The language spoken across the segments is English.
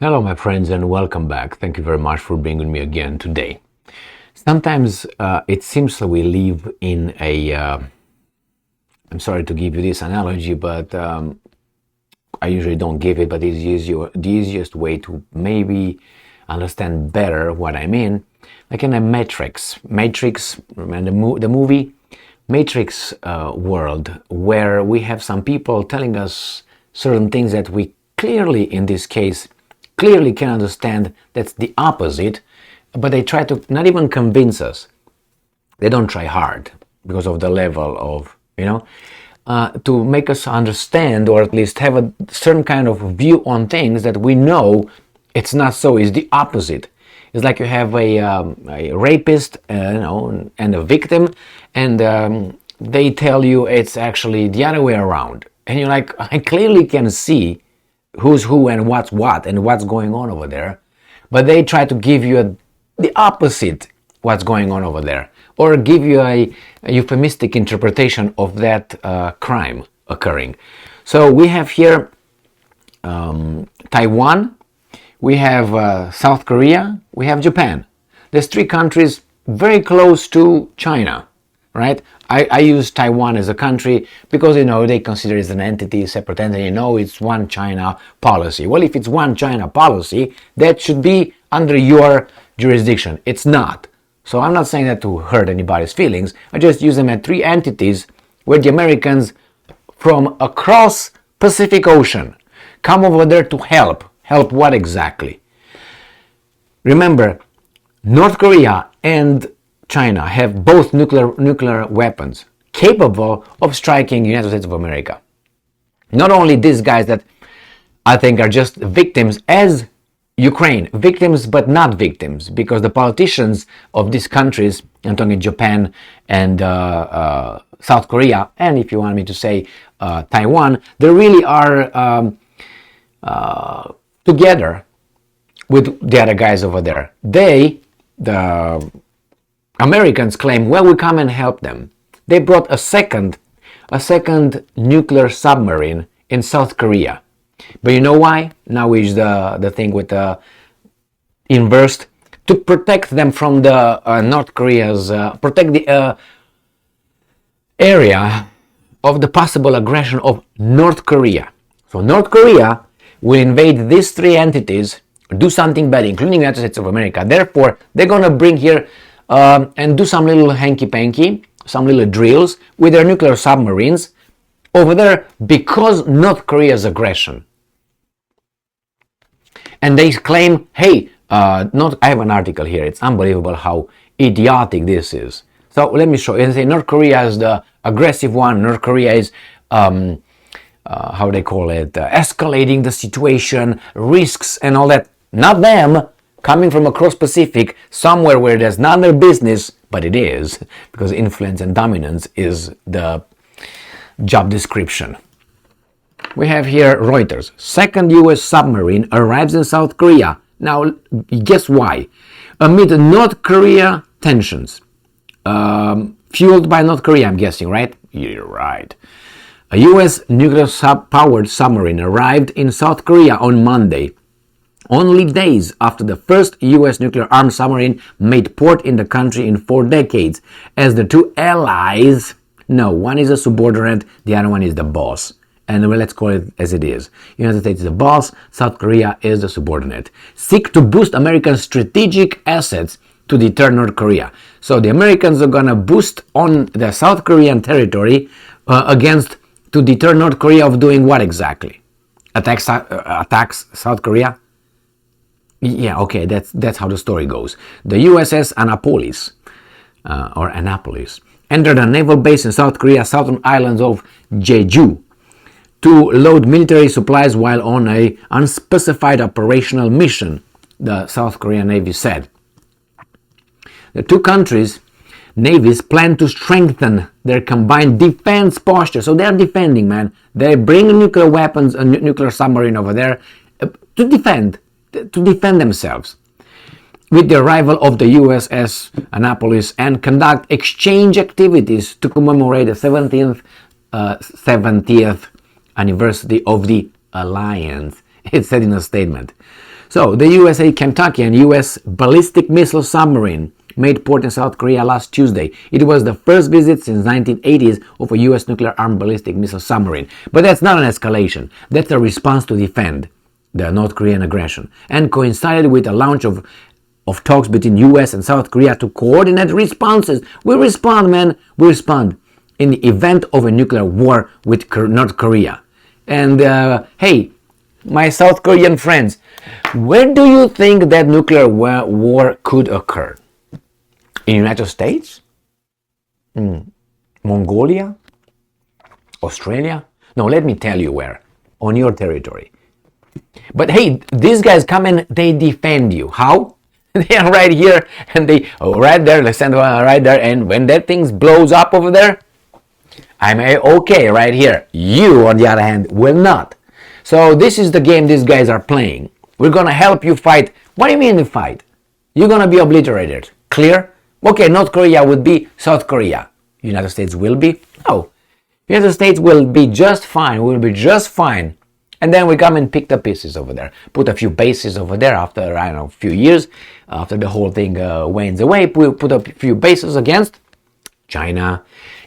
Hello, my friends, and welcome back. Thank you very much for being with me again today. Sometimes it seems that we live in I'm sorry to give you this analogy, but I usually don't give it, but it's the easiest way to maybe understand better what I mean. Like in a Matrix, and the movie Matrix world, where we have some people telling us certain things that we clearly, in this case, clearly can understand that's the opposite, but they try to not even convince us. They don't try hard because of the level of, to make us understand, or at least have a certain kind of view on things that we know it's not so, it's the opposite. It's like you have a rapist, and a victim, and they tell you it's actually the other way around. And you're like, I clearly can see who's who and what's what and what's going on over there, but they try to give you the opposite what's going on over there, or give you a euphemistic interpretation of that crime occurring. So we have here Taiwan, we have South Korea, we have Japan. There's three countries very close to China, right? I use Taiwan as a country because, they consider it as an entity, separate entity. It's one China policy. Well, if it's one China policy, that should be under your jurisdiction. It's not. So I'm not saying that to hurt anybody's feelings. I just use them as three entities where the Americans from across Pacific Ocean come over there to help. Help what exactly? Remember, North Korea and China have both nuclear weapons capable of striking the United States of America. Not only these guys that I think are just victims as Ukraine, victims but not victims, because the politicians of these countries, I'm talking Japan and South Korea, and if you want me to say Taiwan, they really are together with the other guys over there. The Americans claim, well, we come and help them. They brought a second nuclear submarine in South Korea. But you know why? Now is the thing with the inversed, to protect them from the North Korea's, protect the area of the possible aggression of North Korea. So North Korea will invade these three entities, do something bad, including the United States of America. Therefore, they're going to bring here and do some little hanky-panky, some little drills with their nuclear submarines over there because North Korea's aggression. And they claim, hey, I have an article here. It's unbelievable how idiotic this is. So let me show you. They say North Korea is the aggressive one. North Korea is, how they call it, escalating the situation, risks and all that. Not them. Coming from across Pacific, somewhere where there's none of their business, but it is, because influence and dominance is the job description. We have here Reuters. Second U.S. submarine arrives in South Korea. Now, guess why? Amid North Korea tensions. Fueled by North Korea, I'm guessing, right? You're right. A U.S. nuclear-powered submarine arrived in South Korea on Monday, only days after the first U.S. nuclear-armed submarine made port in the country in 4 decades, as the two allies, one is a subordinate, the other one is the boss. And let's call it as it is. United States is the boss, South Korea is the subordinate. Seek to boost American strategic assets to deter North Korea. So the Americans are going to boost on the South Korean territory to deter North Korea of doing what exactly? Attacks South Korea? Yeah, okay, that's how the story goes. The USS Annapolis, entered a naval base in South Korea's southern islands of Jeju to load military supplies while on an unspecified operational mission, the South Korean Navy said. The two countries' navies plan to strengthen their combined defense posture. So they're defending, man. They bring nuclear weapons, a nuclear submarine over there to defend themselves with the arrival of the USS Annapolis and conduct exchange activities to commemorate the 70th anniversary of the alliance. It said in a statement. So, the USA Kentucky and US ballistic missile submarine made port in South Korea last Tuesday. It was the first visit since 1980s of a US nuclear-armed ballistic missile submarine. But that's not an escalation. That's a response to defend the North Korean aggression, and coincided with a launch of talks between US and South Korea to coordinate responses. We respond, man. We respond in the event of a nuclear war with North Korea. And hey, my South Korean friends, where do you think that nuclear war could occur? In the United States? Mongolia? Australia? No, let me tell you where. On your territory. But hey, these guys come and they defend you. How? They are right here and they right there, let's send one right there, and when that thing blows up over there, I'm okay right here. You, on the other hand, will not. So this is the game these guys are playing. We're gonna help you fight. What do you mean fight? You're gonna be obliterated. Clear? Okay, North Korea would be South Korea. United States will be? No. United States will be just fine. We'll be just fine. And then we come and pick the pieces over there. Put a few bases over there after, I don't know, a few years. After the whole thing wanes away, we'll put a few bases against China.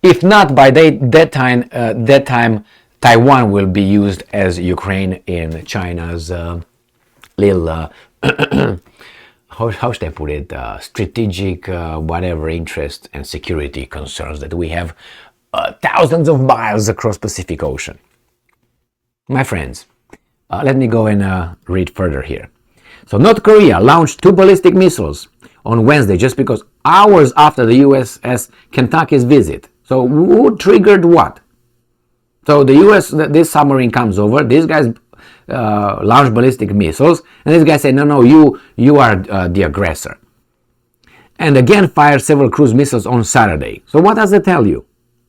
If not, by that time, Taiwan will be used as Ukraine in China's little, how should I put it, strategic, whatever interest and security concerns that we have thousands of miles across Pacific Ocean. My friends, let me go and read further here. So North Korea launched 2 ballistic missiles on Wednesday just because hours after the USS Kentucky's visit. So who triggered what? So the US, this submarine comes over, these guys launch ballistic missiles, and this guy said, no, you are the aggressor. And again fired several cruise missiles on Saturday. So what does it tell you?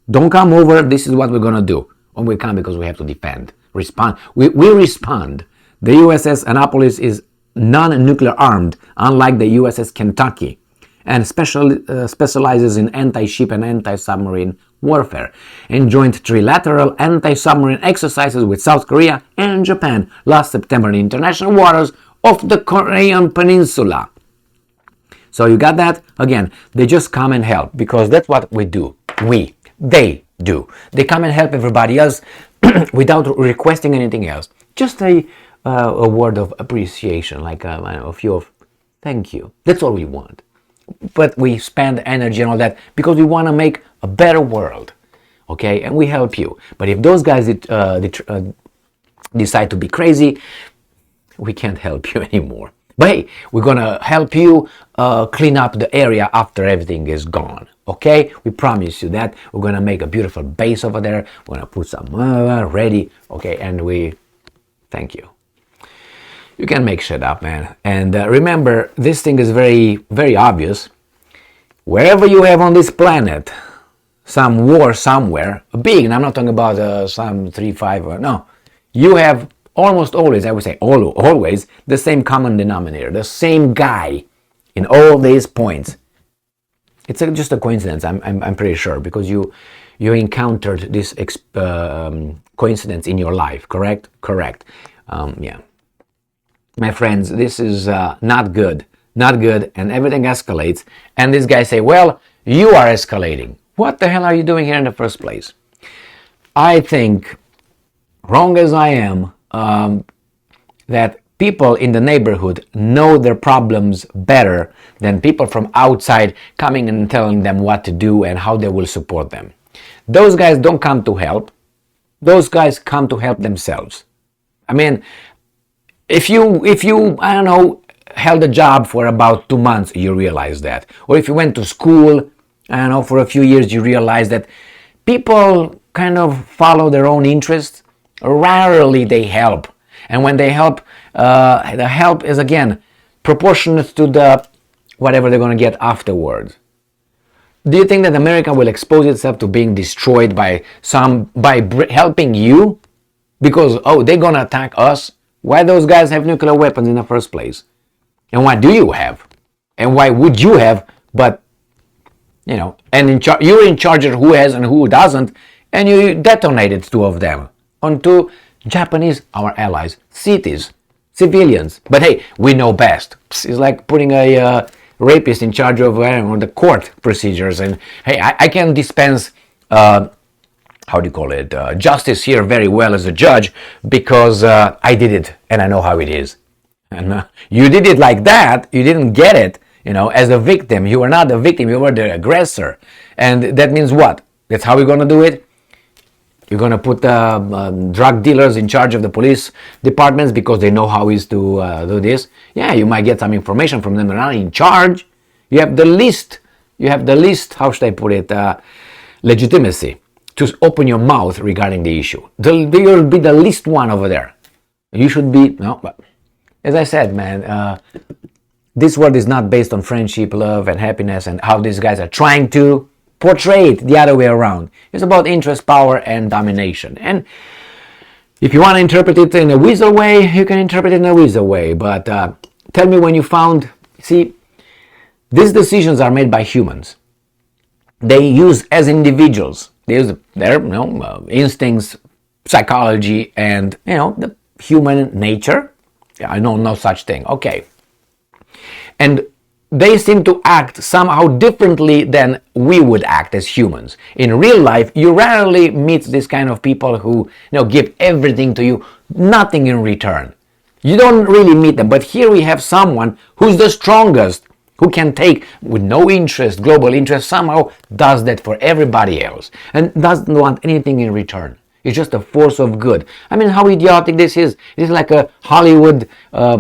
Don't come over, this is what we're going to do. Or we come because we have to defend. Respond. We respond. The USS Annapolis is non-nuclear armed, unlike the USS Kentucky, and specializes in anti-ship and anti-submarine warfare, and joined trilateral anti-submarine exercises with South Korea and Japan last September in international waters of the Korean Peninsula. So you got that? Again, they just come and help because that's what we do. They do. They come and help everybody else without requesting anything else. Just a word of appreciation, like a few of thank you. That's all we want. But we spend energy and all that because we want to make a better world, okay? And we help you. But if those guys decide to be crazy, we can't help you anymore. But hey, we're gonna help you clean up the area after everything is gone, okay? We promise you that. We're gonna make a beautiful base over there. We're gonna put some ready, okay? And we thank you. You can make shit up, man. And remember, this thing is very, very obvious. Wherever you have on this planet some war somewhere, big, and I'm not talking about some 3-5, no. You have almost always, I would say always, the same common denominator, the same guy in all these points. It's just a coincidence, I'm pretty sure, because you encountered this coincidence in your life, correct? Correct. Yeah. My friends, this is not good, and everything escalates, and these guys say, well, you are escalating. What the hell are you doing here in the first place? I think, wrong as I am, that people in the neighborhood know their problems better than people from outside coming and telling them what to do and how they will support them. Those guys don't come to help. Those guys come to help themselves. I mean, if you I don't know, held a job for about 2 months, you realize that. Or if you went to school, I don't know, for a few years, you realize that people kind of follow their own interests. Rarely they help. And when they help, the help is, again, proportionate to the whatever they're going to get afterwards. Do you think that America will expose itself to being destroyed by helping you? Because, they're going to attack us? Why those guys have nuclear weapons in the first place? And why do you have? And why would you have? But, and you're in charge of who has and who doesn't, and you detonated 2 of them on 2 Japanese, our allies. Cities, civilians. But hey, we know best. It's like putting a rapist in charge of the court procedures. And hey, I can dispense, how do you call it, justice here very well as a judge because I did it and I know how it is. And you did it like that, you didn't get it, as a victim. You were not the victim, you were the aggressor. And that means what? That's how we're going to do it? You're going to put drug dealers in charge of the police departments because they know how it is to do this? Yeah, you might get some information from them. They're not in charge. You have the least, how should I put it, legitimacy to open your mouth regarding the issue. You'll be the least one over there. You should be, no, but as I said, man, this world is not based on friendship, love, and happiness, and how these guys are trying to portray it the other way around. It's about interest, power, and domination. And if you want to interpret it in a weasel way, you can interpret it in a weasel way. But tell me when you found, see, these decisions are made by humans. They use as individuals. They use their instincts, psychology, and the human nature. Yeah, I know no such thing. Okay. And they seem to act somehow differently than we would act as humans. In real life, you rarely meet this kind of people who give everything to you, nothing in return. You don't really meet them. But here we have someone who's the strongest, who can take with no interest, global interest, somehow does that for everybody else and doesn't want anything in return. It's just a force of good. I mean, how idiotic this is. This is like a Hollywood, I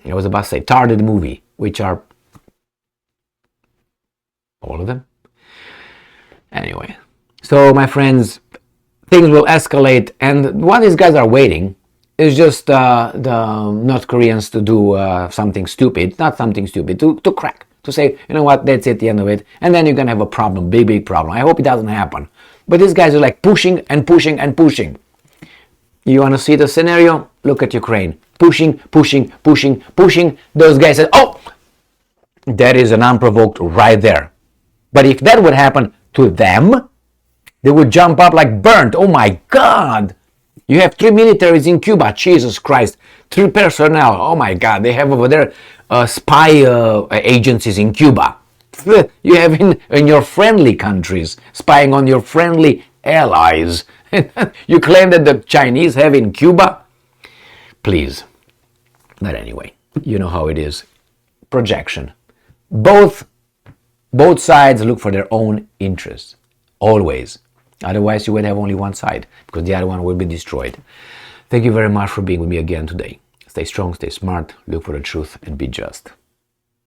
was about to say, tarded movie, which are all of them. Anyway, so my friends, things will escalate, and what these guys are waiting is just the North Koreans to do something stupid, not something stupid, to crack, to say, you know what, that's it, the end of it, and then you're gonna have a problem, big problem. I hope it doesn't happen. But these guys are like pushing and pushing and pushing. You want to see the scenario? Look at Ukraine. Pushing. Those guys said, oh, that is an unprovoked right there. But if that would happen to them, they would jump up like burnt. Oh my God. You have 3 militaries in Cuba. Jesus Christ. 3 personnel. Oh my God. They have over there spy agencies in Cuba. You have in your friendly countries, spying on your friendly allies. You claim that the Chinese have in Cuba? Please. But anyway, you know how it is. Projection. Both sides look for their own interests. Always. Otherwise, you will have only one side, because the other one will be destroyed. Thank you very much for being with me again today. Stay strong, stay smart, look for the truth, and be just.